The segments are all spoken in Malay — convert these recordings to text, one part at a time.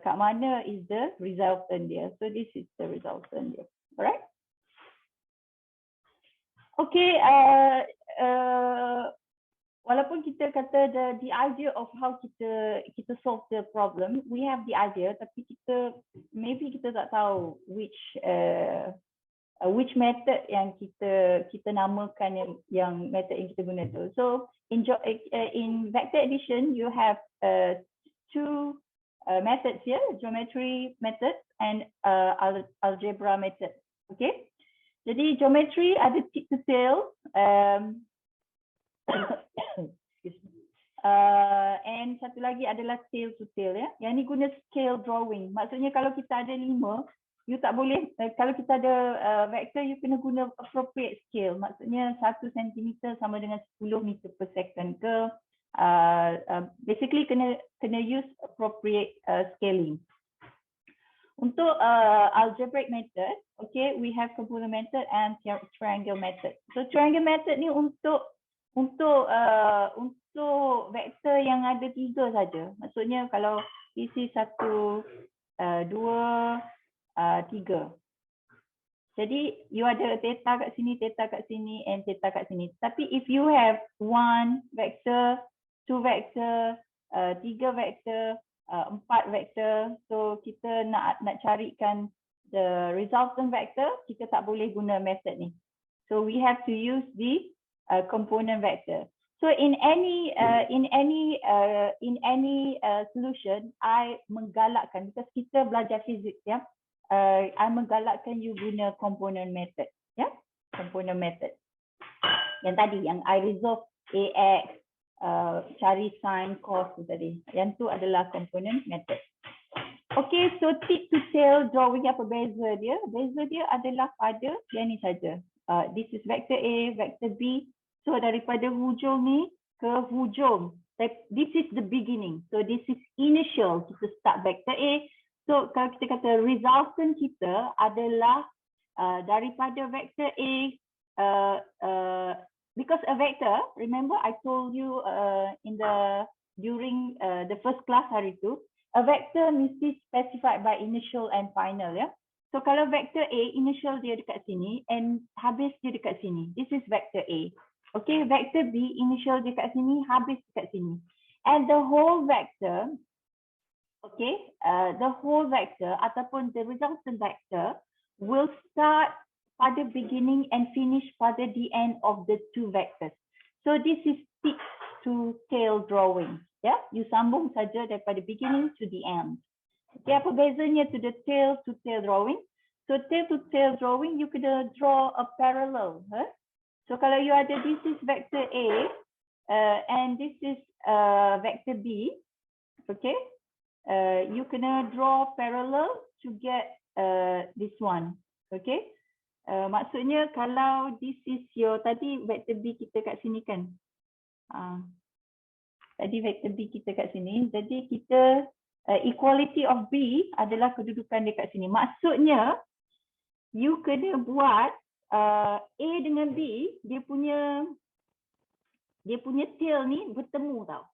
kat mana is the resultant dia. So this is the resultant dia. Alright? Okay, walaupun kita kata the idea of how kita solve the problem, we have the idea, tapi maybe kita tak tahu which method yang kita namakan yang method yang kita guna tu. So in vector addition, you have two methods here, geometry method and algebra method. Okay. Jadi geometry ada tip to tail, and satu lagi adalah tail to tail ya. Yang ni guna scale drawing. Maksudnya kalau kita ada 5, you tak boleh, kalau kita ada vector, you kena guna appropriate scale. Maksudnya 1 cm sama dengan 10 meter per second ke. Basically kena use appropriate scaling. Untuk algebraic method, okay, we have component method and triangle method. So triangle method ni untuk vektor yang ada 3 saja. Maksudnya kalau this is 1, 2, 3. Jadi you ada theta kat sini, and theta kat sini. Tapi if you have 1 vector, 2 vector, 3 vector, 4 vector, so kita nak carikan the resultant vector, kita tak boleh guna method ni. So we have to use the component vector. So in any solution, I menggalakkan, because kita belajar physics ya, I menggalakkan you guna component method ya, component method. Yang tadi yang I resolve AX, cari sin cos tadi. Yang tu adalah component method. Okay, so tip to tail drawing apa beza dia? Beza dia adalah pada yang ni saja. This is vector A, vector B. So daripada hujung ni ke hujung. This is the beginning. So this is initial. Kita start vector A. So kalau kita kata resultant kita adalah daripada vector A, because a vector, remember I told you during the first class hari tu, a vector mesti specified by initial and final ya. So kalau vector A, initial dia dekat sini and habis dia dekat sini. This is vector A. Okay, vector B, initial dia dekat sini, habis dekat sini. And the whole vector, okay, the whole vector ataupun the resultant vector will start pada beginning and finish pada the end of the 2 vectors. So this is tip to tail drawing. Yeah, you sambung saja daripada beginning to the end. Okay, apa bezanya to the tail to tail drawing? So tail to tail drawing, you kena draw a parallel. So kalau you ada this is vector A and this is vector B, okay, you kena draw parallel to get this one. Okay. Maksudnya kalau this is your, tadi vector B kita kat sini kan, tadi vector B kita kat sini, jadi kita equality of B adalah kedudukan dia kat sini. Maksudnya you kena buat A dengan B, dia punya tail ni bertemu tau,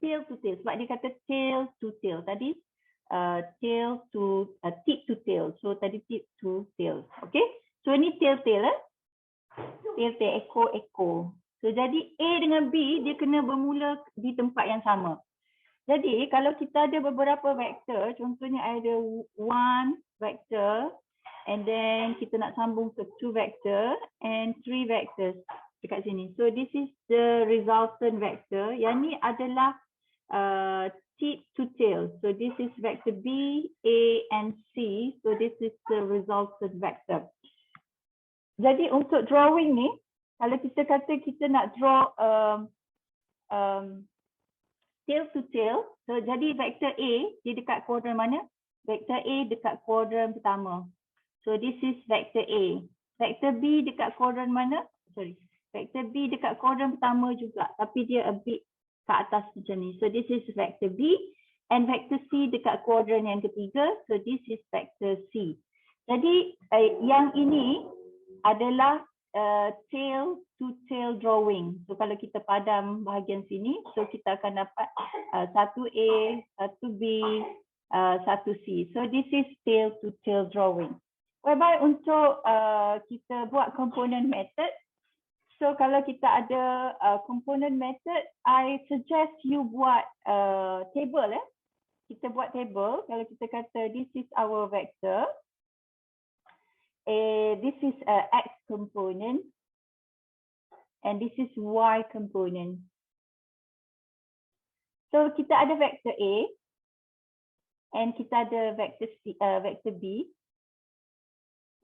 tail to tail, sebab dia kata tail to tail tadi, tail to tip to tail, so tadi tip to tail. Okay. So ni tail-tail tail-tail, echo. So jadi A dengan B dia kena bermula di tempat yang sama. Jadi kalau kita ada beberapa vektor, contohnya ada 1 vector and then kita nak sambung ke 2 vector and 3 vectors dekat sini. So this is the resultant vector. Yang ni adalah tip to tail. So this is vector B, A and C. So this is the resultant vector. Jadi untuk drawing ni, kalau kita kata kita nak draw tail to tail, so jadi vector A dia dekat kuadran mana? Vector A dekat kuadran pertama. So this is vector A. Vector B dekat kuadran mana? Sorry. Vector B dekat kuadran pertama juga, tapi dia a bit ke atas macam ni. So this is vector B and vector C dekat kuadran yang ketiga. So this is vector C. Jadi yang ini adalah tail to tail drawing. So kalau kita padam bahagian sini, so kita akan dapat 1A, 1B, 1C. So this is tail to tail drawing. Whereby untuk kita buat component method, so kalau kita ada component method, I suggest you buat table ya. Kita buat table. Kalau kita kata this is our vector, this is X component, and this is Y component. So kita ada vector A, and kita ada vector C, vector B,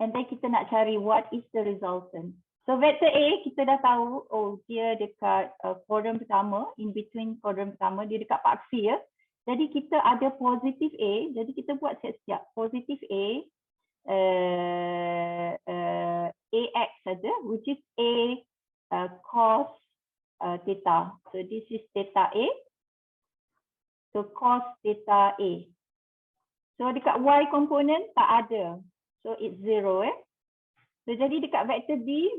and then kita nak cari what is the resultant. So vector A kita dah tahu, oh dia dekat quadrant pertama, in between quadrant pertama, dia dekat paksi ya. Jadi kita ada positif A, jadi kita buat siap-siap. Positif A, AX saja, which is A cos theta. So this is theta A. So cos theta A. So dekat Y component tak ada. So it's 0 eh. So jadi dekat vector B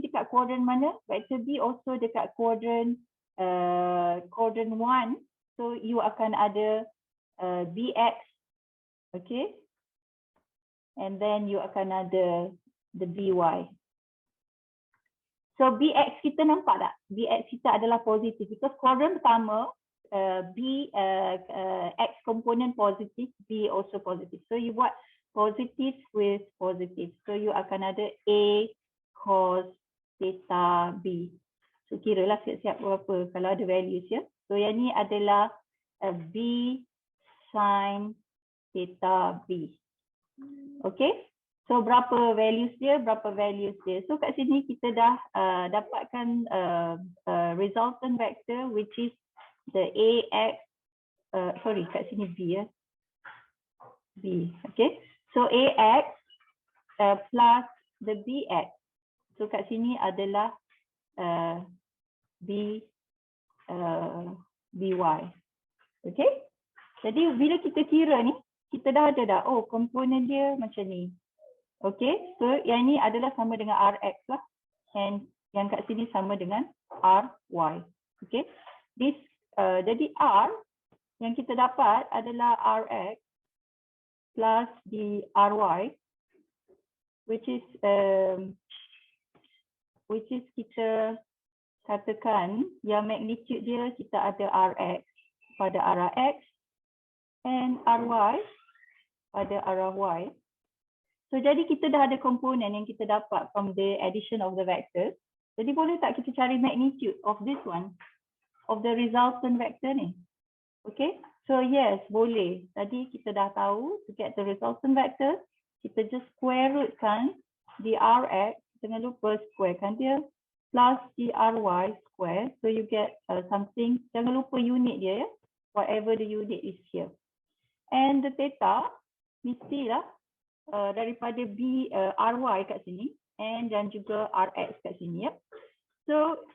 dekat quadrant mana? Vector B also dekat quadrant 1. So you akan ada BX, okay? And then you akan ada the BY. So BX kita nampak tak? BX kita adalah positif because quadrant pertama X component positive, B also positive. So you buat positive with positive. So you akan ada A cos theta B. So kira lah siap-siap berapa kalau ada values ya. So yang ni adalah B sin theta B. Okay. So berapa values dia, So kat sini kita dah dapatkan resultant vector which is the AX, sorry kat sini B ya. B, okay. So AX plus the BX. So kat sini adalah BY. Okay. Jadi bila kita kira ni, kita dah ada dah, oh komponen dia macam ni. Okay. So yang ni adalah sama dengan RX lah. And yang kat sini sama dengan RY. Okay. This, jadi R yang kita dapat adalah RX plus di RY, which is kita katakan yang magnitude dia kita ada RX pada arah X and RY pada arah Y. So jadi kita dah ada komponen yang kita dapat from the addition of the vectors. Jadi boleh tak kita cari magnitude of this one, of the resultant vector ni? Okay. So yes, boleh. Tadi kita dah tahu to get the resultant vector, kita just square root kan di Rx, jangan lupa square kan dia, plus di Ry square. So you get something, jangan lupa unit dia ya, whatever the unit is here. And the theta, mestilah daripada Ry kat sini, and dan juga Rx kat sini ya. So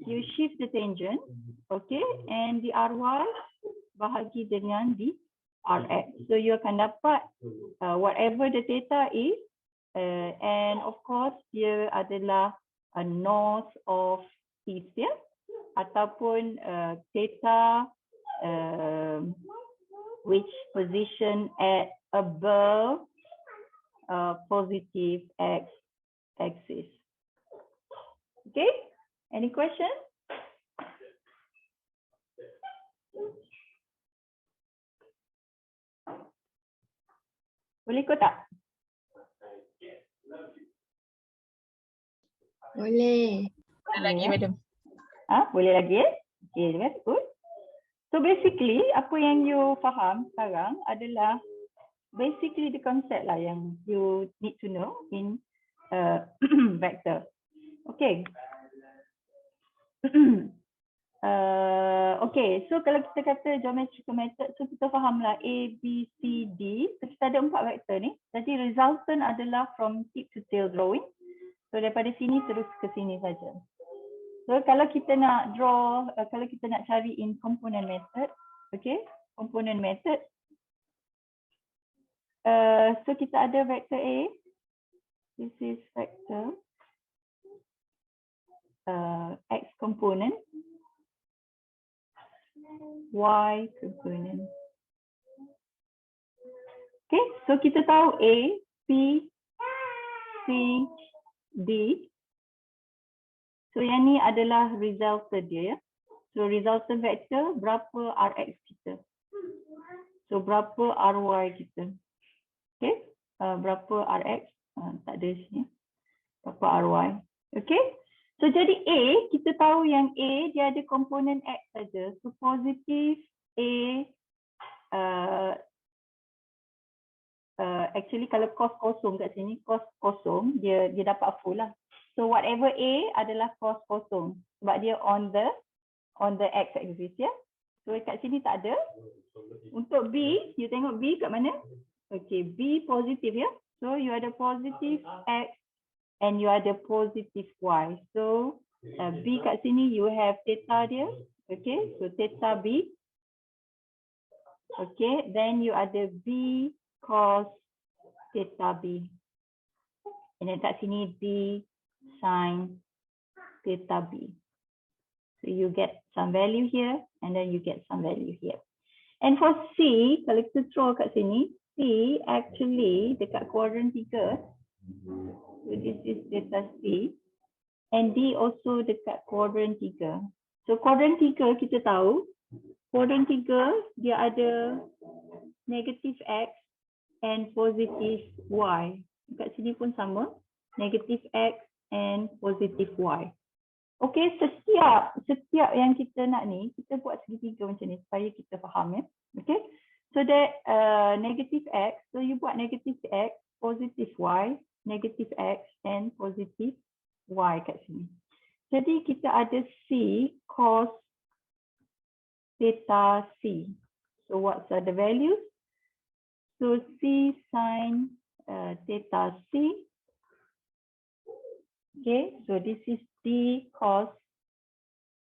you shift the tangent, okay, and di Ry bahagi dengan di Rx. So you akan dapat whatever the theta is, and of course dia adalah north of east ya, ataupun theta which position at above positive x axis. Okay, any question? Boleh ikut tak? Boleh. Boleh lagi, madam. Boleh lagi ya? Okay, that's good. So basically, apa yang you faham sekarang adalah basically the concept lah yang you need to know in vector. Okay. Okay, so kalau kita kata geometrical method, so kita fahamlah A, B, C, D. So kita ada 4 vektor ni. Jadi resultant adalah from tip to tail drawing. So daripada sini terus ke sini saja. So kalau kita nak draw, kalau kita nak cari in component method, okay, component method. So kita ada vector A. This is vector X component. Y component. Okay, so kita tahu A, B, C, D. So yang ni adalah resultant dia ya. So resultant vector berapa Rx kita. So berapa Ry kita. Okay, berapa Rx, tak ada sini. Berapa Ry. Okay, so jadi A, kita tahu yang A dia ada komponen X saja. So positif A, actually kalau cos kosong kat sini, cos kosong, dia dapat full lah. So whatever A adalah cos kosong. Sebab dia on the X axis ya. So kat sini tak ada. Untuk B, you tengok B kat mana? Okay, B positif ya. So you ada positif X and you ada positif Y. So B kat sini you have theta dia. Okay, so theta B. Okay, then you ada B cos theta B. And then kat sini B sin theta B. So you get some value here and then you get some value here. And for C, kalau kita draw kat sini, C actually dekat kuadran 3. So this is theta C. And D also dekat kuadran 3. So kuadran 3 kita tahu, kuadran 3 dia ada negatif X and positif Y. Kat sini pun sama, negatif X and positif Y. Okay, setiap yang kita nak ni, kita buat segitiga macam ni supaya kita faham ya. Okay, so that negative X, so you buat negative X, positive Y, negative X and positive Y kat sini. Jadi kita ada C cos theta C. So what are the values? So C sin theta C. Okay, so this is D cos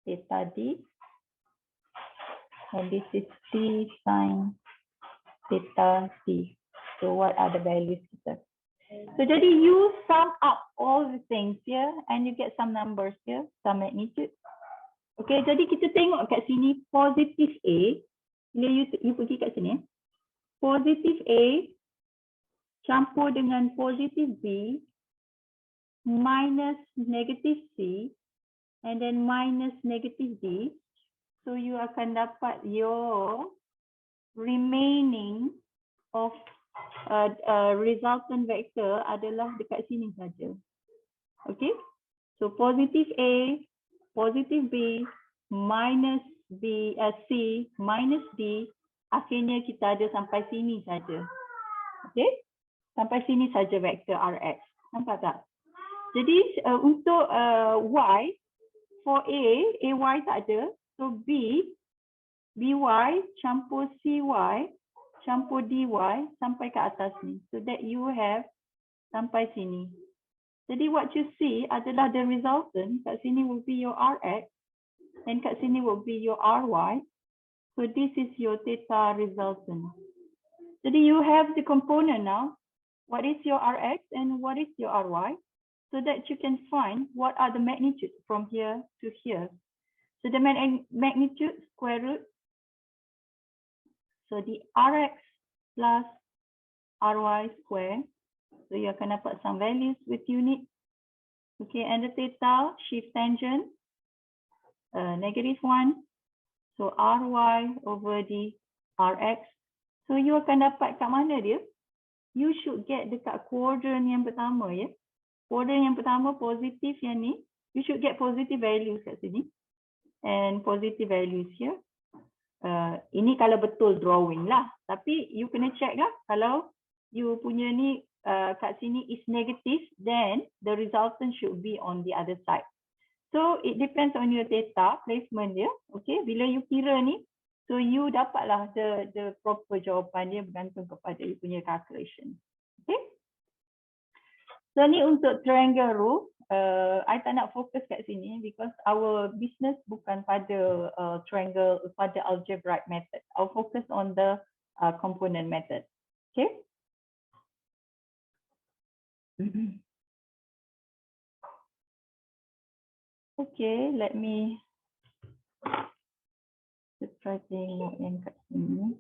theta D. And this is C sin theta C. So what are the values kita? So jadi you sum up all the things here and you get some numbers here, some magnitude. Okay, jadi kita tengok kat sini positif A. Bila you pergi kat sini, positif A campur dengan positif B minus negative C and then minus negative D. So you akan dapat your remaining of resultant vector adalah dekat sini saja. Okay, so positive A, positive B, minus B, C, minus D, akhirnya kita ada sampai sini saja. Okay, sampai sini saja vektor Rx. Nampak tak? Jadi untuk Y, for A, AY tak ada. So B, BY campur CY, campur DY sampai ke atas ni. So that you have sampai sini. Jadi what you see adalah the resultant. Kat sini will be your Rx and kat sini will be your Ry. So this is your theta resultant. Jadi you have the component now. What is your Rx and what is your Ry? So that you can find what are the magnitudes from here to here. So the magnitude square root. So the Rx plus Ry square. So you akan dapat some values with unit. Okay, and the theta shift tangent -1. So Ry over the Rx. So you akan dapat kat mana dia? You should get dekat kuadran yang pertama ya. Kuadran yang pertama positif yang ni. You should get positive values kat sini. And positive values here. Ini kalau betul drawing lah. Tapi you kena check lah. Kalau you punya ni kat sini is negative, then the resultant should be on the other side. So it depends on your data placement dia. Okay, bila you kira ni, so you dapatlah the proper jawapan dia bergantung kepada you punya calculation. Okay. So ni untuk triangle rule. I tak nak fokus kat sini because our business bukan pada triangle, pada algebraic method. I'll focus on the component method. Okay. Okay, let me try tengok yang kat sini.